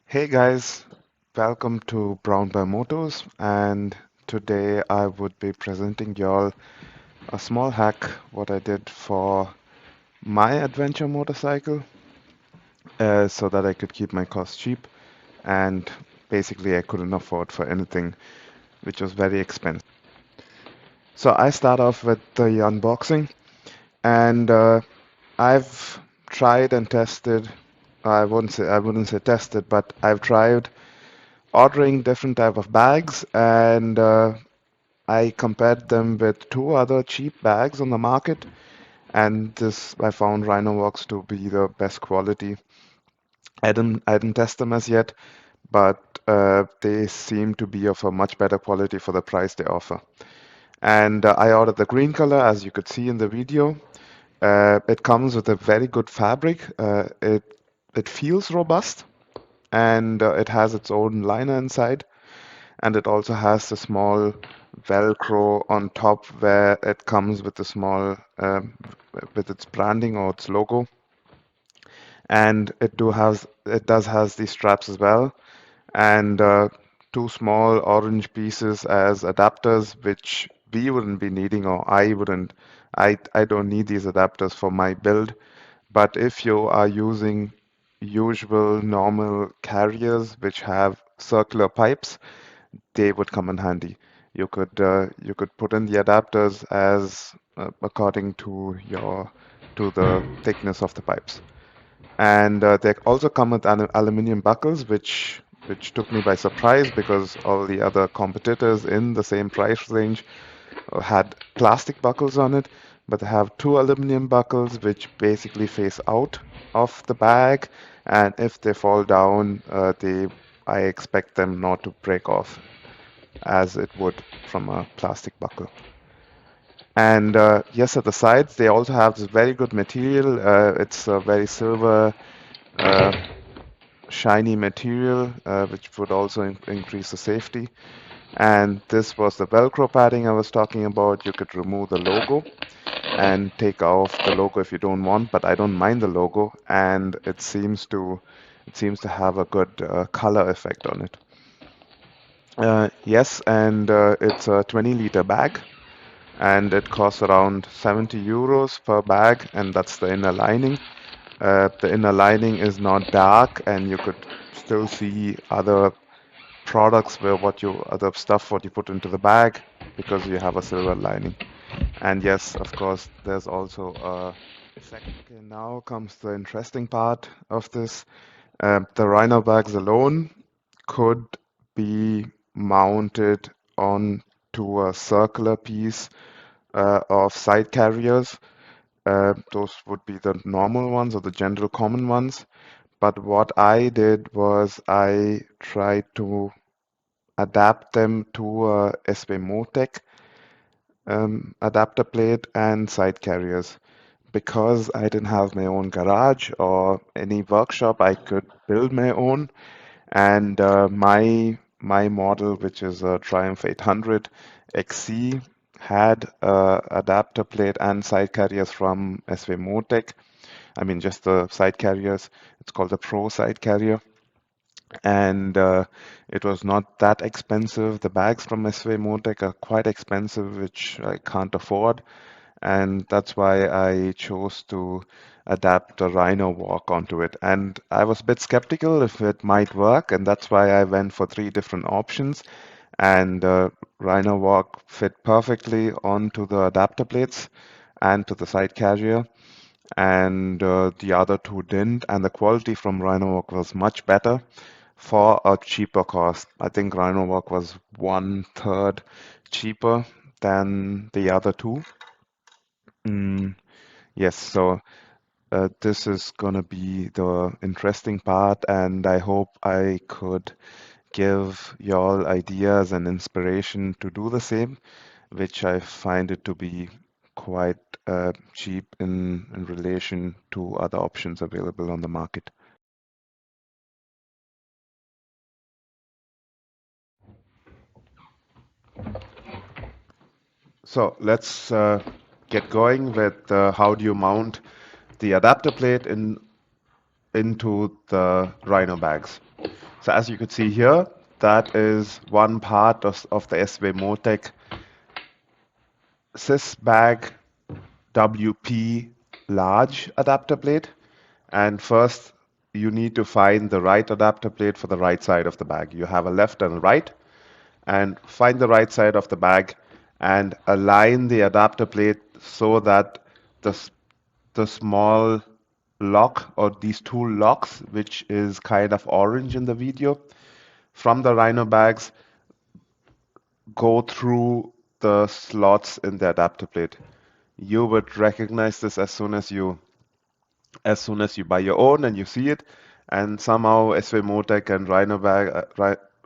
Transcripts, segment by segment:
Hey guys, welcome to Brown Bear Motors, and today I would be presenting y'all a small hack what I did for my adventure motorcycle so that I could keep my costs cheap, and basically I couldn't afford for anything which was very expensive. So I start off with the unboxing, and I've tried and tested. I wouldn't say tested, but I've tried ordering different type of bags, and I compared them with two other cheap bags on the market, and this I found Rhinowalks to be the best quality. I didn't test them as yet, but they seem to be of a much better quality for the price they offer. And I ordered the green color, as you could see in the video. It comes with a very good fabric. It feels robust, and it has its own liner inside. And it also has the small Velcro on top where it comes with the small with its branding or its logo. And it does has these straps as well, and two small orange pieces as adapters, which we wouldn't be needing, or I wouldn't. I don't need these adapters for my build. But if you are using usual normal carriers which have circular pipes, they would come in handy. You could put in the adapters as according to the thickness of the pipes. And they also come with aluminum buckles, which took me by surprise because all the other competitors in the same price range had plastic buckles on it, but they have two aluminum buckles which basically face out of the bag, and if they fall down, I expect them not to break off as it would from a plastic buckle. And yes, at the sides, they also have this very good material. It's a very silver, uh, shiny material, which would also increase the safety. And this was the Velcro padding I was talking about. You could remove the logo and take off the logo if you don't want, but I don't mind the logo, and it seems to have a good color effect on it. Yes, and it's a 20-liter bag, and it costs around 70 euros per bag, and that's the inner lining. The inner lining is not dark, and you could still see other products where other stuff what you put into the bag because you have a silver lining. And yes, of course, there's also a effect. Okay, now comes the interesting part of this. The Rhino bags alone could be mounted onto a circular piece of side carriers. Those would be the normal ones or the general common ones. But what I did was I tried to adapt them to a SW-Motech adapter plate and side carriers. Because I didn't have my own garage or any workshop, I could build my own. And my model, which is a Triumph 800 XC, had adapter plate and side carriers from SW-Motech. I mean, just the side carriers. It's called the Pro side carrier. And it was not that expensive. The bags from SW-Motech are quite expensive, which I can't afford. And that's why I chose to adapt the Rhinowalk onto it. And I was a bit skeptical if it might work, and that's why I went for three different options. And Rhinowalk fit perfectly onto the adapter plates and to the side carrier, and the other two didn't. And the quality from Rhinowalk was much better for a cheaper cost. I think Rhinowalk was 1/3 cheaper than the other two. Mm, yes, so this is gonna be the interesting part, and I hope I could give y'all ideas and inspiration to do the same, which I find it to be quite cheap in relation to other options available on the market. So let's get going with how do you mount the adapter plate into the Rhino bags. So as you could see here, that is one part of the SW-Motech Sys bag WP large adapter plate. And first, you need to find the right adapter plate for the right side of the bag. You have a left and a right, and find the right side of the bag and align the adapter plate so that the, the small lock or these two locks, which is kind of orange in the video, from the Rhino bags go through the slots in the adapter plate. You would recognize this as soon as you buy your own and you see it, and somehow SW-Motech and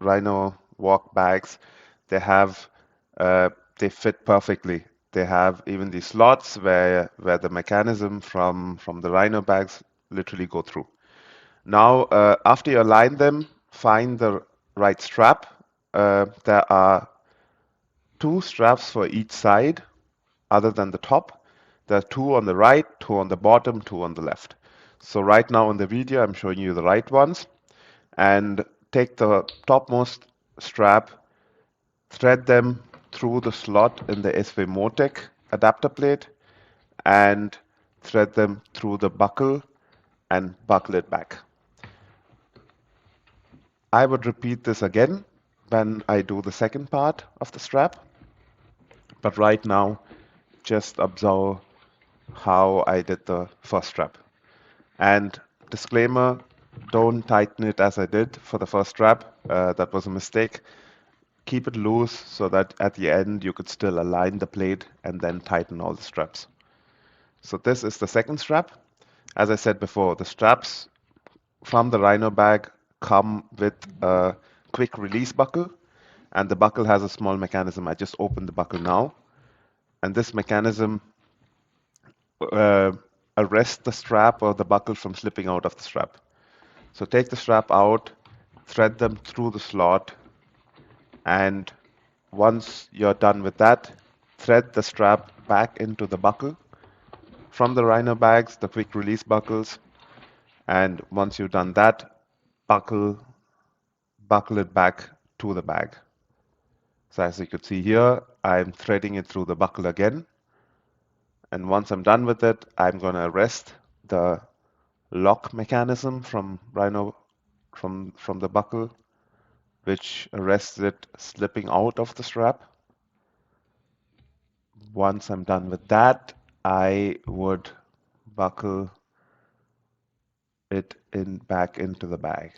Rhino Walk bags, they have they fit perfectly. They have even these slots where the mechanism from the Rhino bags literally go through. Now, after you align them, find the right strap. There are two straps for each side other than the top. There are two on the right, two on the bottom, two on the left. So right now in the video, I'm showing you the right ones. And take the topmost strap, thread them through the slot in the SW-Motech adapter plate, and thread them through the buckle and buckle it back. I would repeat this again when I do the second part of the strap, but right now just observe how I did the first strap. And disclaimer, don't tighten it as I did for the first strap. That was a mistake. Keep it loose so that at the end you could still align the plate and then tighten all the straps. So this is the second strap. As I said before, the straps from the Rhino bag come with a quick release buckle, and the buckle has a small mechanism. I just opened the buckle now, and this mechanism uh, arrests the strap or the buckle from slipping out of the strap. So take the strap out, thread them through the slot, and once you're done with that, thread the strap back into the buckle from the Rhino bags, the quick release buckles, and once you've done that, buckle it back to the bag. So as you could see here, I'm threading it through the buckle again, and once I'm done with it, I'm going to arrest the lock mechanism from Rhino from the buckle, which arrests it slipping out of the strap. Once I'm done with that, I would buckle it in back into the bag.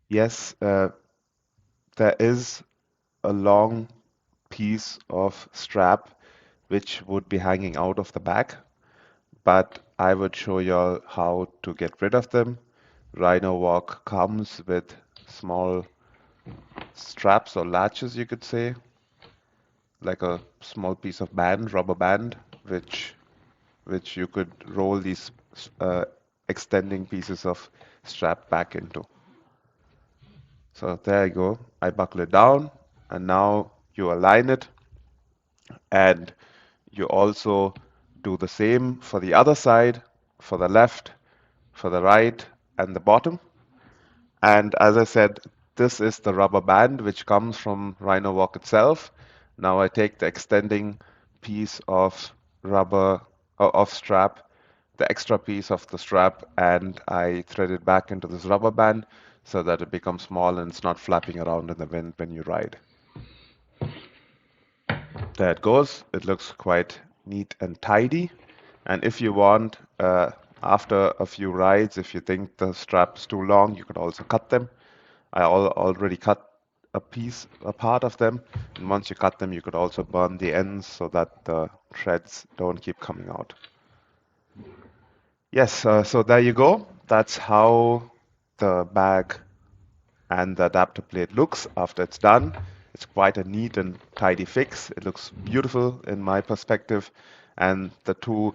Yes, there is a long piece of strap which would be hanging out of the bag, but I would show you all how to get rid of them. Rhinowalk comes with small straps or latches, you could say, like a small piece of band, rubber band, which you could roll these extending pieces of strap back into. So there you go. I buckle it down, and now you align it, and you also do the same for the other side, for the left, for the right, and the bottom. And as I said, this is the rubber band which comes from Rhinowalk itself. Now I take the extending piece of rubber of strap, the extra piece of the strap, and I thread it back into this rubber band so that it becomes small and it's not flapping around in the wind when you ride. There it goes. It looks quite neat and tidy. And if you want, after a few rides, if you think the strap's too long, you could also cut them. I already cut a part of them. And once you cut them, you could also burn the ends so that the threads don't keep coming out. Yes, so there you go. That's how the bag and the adapter plate looks after it's done. It's quite a neat and tidy fix. It looks beautiful in my perspective. And the two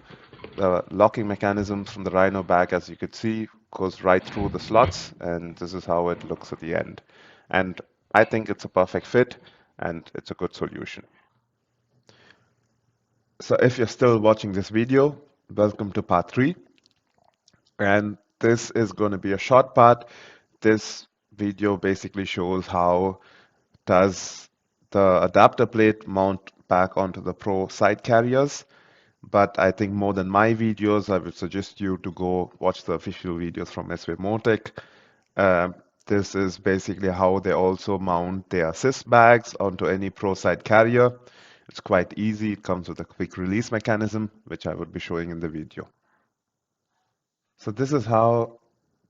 locking mechanisms from the Rhino bag, as you could see, goes right through the slots, and this is how it looks at the end. And I think it's a perfect fit, and it's a good solution. So if you're still watching this video, welcome to part 3. And this is going to be a short part. This video basically shows how does the adapter plate mount back onto the Pro side carriers. But I think more than my videos, I would suggest you to go watch the official videos from SW-Motech. Um, this is basically how they also mount their Sys bags onto any Pro side carrier. It's quite easy. It comes with a quick release mechanism, which I would be showing in the video. So this is how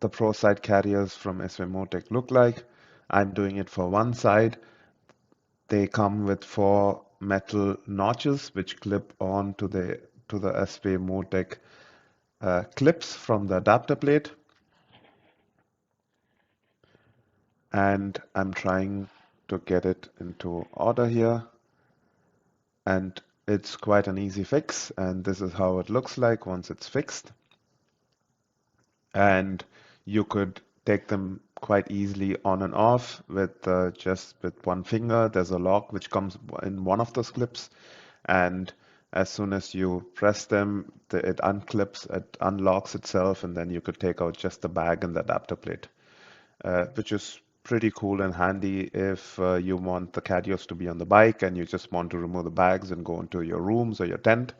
the Pro side carriers from SW-Motech look like. I'm doing it for one side. They come with four metal notches which clip on to the SW-Motech clips from the adapter plate, and I'm trying to get it into order here, and it's quite an easy fix, and this is how it looks like once it's fixed. And you could take them quite easily on and off with just with one finger. There's a lock which comes in one of those clips, and as soon as you press them, it unclips, it unlocks itself, and then you could take out just the bag and the adapter plate, which is pretty cool and handy if you want the carriers to be on the bike and you just want to remove the bags and go into your rooms or your tent,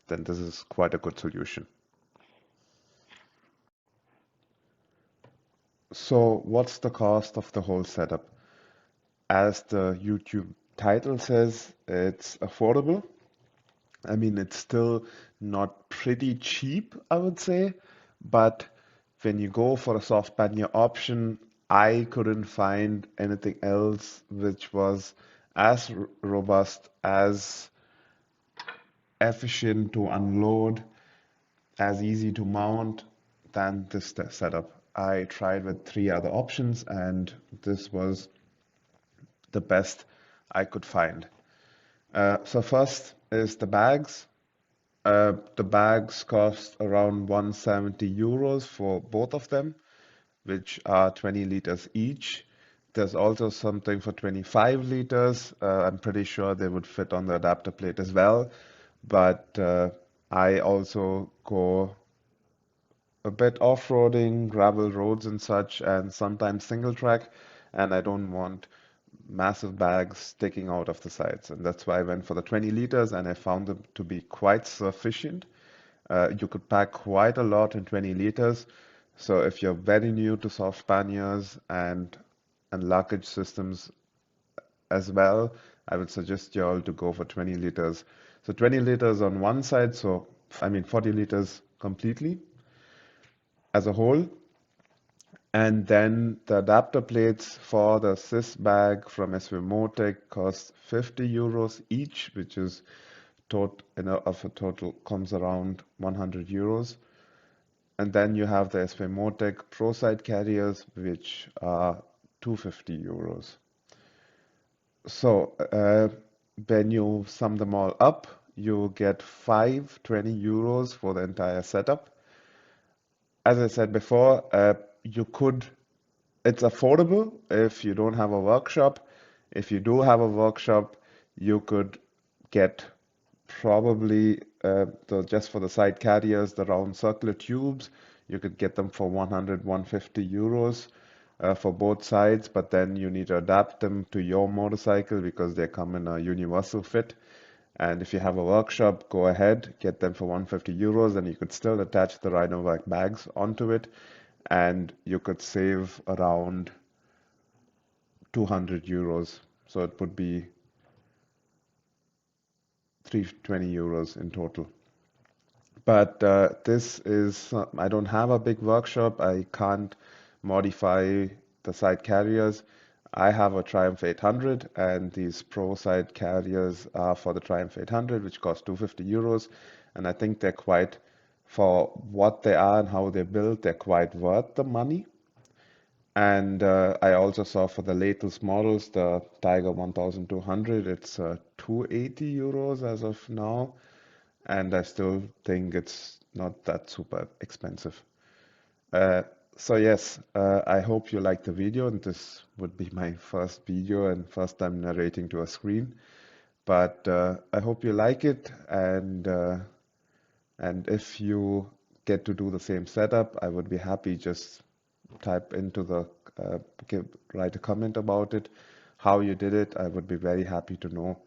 then this is quite a good solution. So what's the cost of the whole setup? As the YouTube title says, it's affordable. I mean, it's still not pretty cheap, I would say, but when you go for a soft pannier option, I couldn't find anything else which was as robust, as efficient to unload, as easy to mount than this setup. I tried with three other options, and this was the best I could find. So first is the bags. The bags cost around 170 euros for both of them, which are 20 liters each. There's also something for 25 liters. I'm pretty sure they would fit on the adapter plate as well. But I also go a bit off-roading, gravel roads and such, and sometimes single track, and I don't want massive bags sticking out of the sides. And that's why I went for the 20 liters, and I found them to be quite sufficient. You could pack quite a lot in 20 liters. So if you're very new to soft panniers and luggage systems as well, I would suggest you all to go for 20 liters. So 20 liters on one side, so I mean 40 liters completely as a whole. And then the adapter plates for the Sys bag from SW-Motech cost 50 euros each, which is of a total comes around 100 euros. And then you have the SW-Motech Pro side carriers, which are 250 euros. So when you sum them all up, you get 520 euros for the entire setup. As I said before, it's affordable if you don't have a workshop. If you do have a workshop, you could get probably just for the side carriers, the round circular tubes, you could get them for 100, 150 euros for both sides, but then you need to adapt them to your motorcycle because they come in a universal fit. And if you have a workshop, go ahead, get them for 150 euros, and you could still attach the Rhinowalk bags onto it, and you could save around 200 euros. So it would be 320 euros in total. But I don't have a big workshop. I can't modify the side carriers. I have a Triumph 800, and these Pro side carriers are for the Triumph 800, which cost 250 euros. And I think for what they are and how they're built, they're quite worth the money. And I also saw for the latest models, the Tiger 1200, it's 280 euros as of now. And I still think it's not that super expensive. Uh, so yes, I hope you liked the video, and this would be my first video and first time narrating to a screen. But I hope you like it, and if you get to do the same setup, I would be happy. Just type into the write a comment about it, how you did it. I would be very happy to know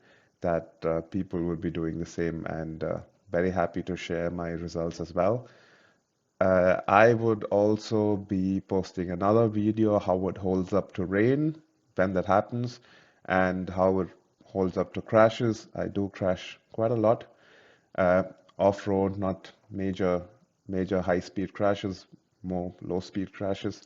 that people would be doing the same, and very happy to share my results as well. I would also be posting another video how it holds up to rain when that happens, and how it holds up to crashes. I do crash quite a lot. Uh, Off-road, not major high-speed crashes, more low-speed crashes.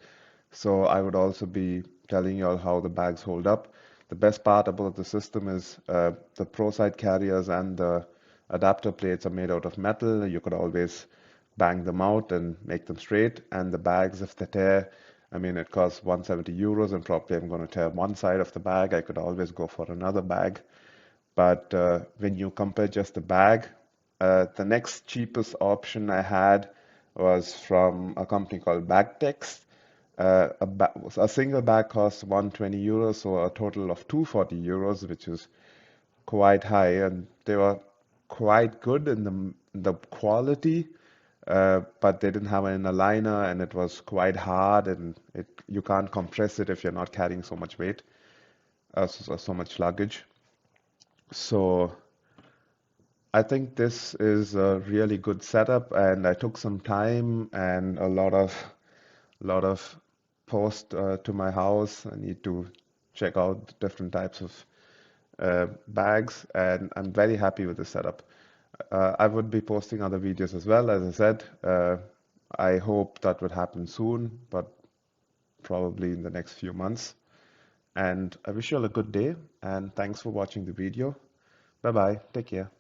So I would also be telling you all how the bags hold up. The best part about the system is the Pro side carriers and the adapter plates are made out of metal. You could always bang them out and make them straight. And the bags, if they tear, I mean, it costs 170 euros, and probably I'm going to tear one side of the bag. I could always go for another bag. But when you compare just the bag, the next cheapest option I had was from a company called Bagtex. A single bag costs 120 euros, so a total of 240 euros, which is quite high, and they were quite good in the quality, but they didn't have an inner liner, and it was quite hard, and you can't compress it if you're not carrying so much weight, so much luggage. So I think this is a really good setup, and I took some time and a lot of post to my house. I need to check out different types of bags, and I'm very happy with the setup. I would be posting other videos as well, as I said. I hope that would happen soon, but probably in the next few months. And I wish you all a good day, and thanks for watching the video. Bye bye. Take care.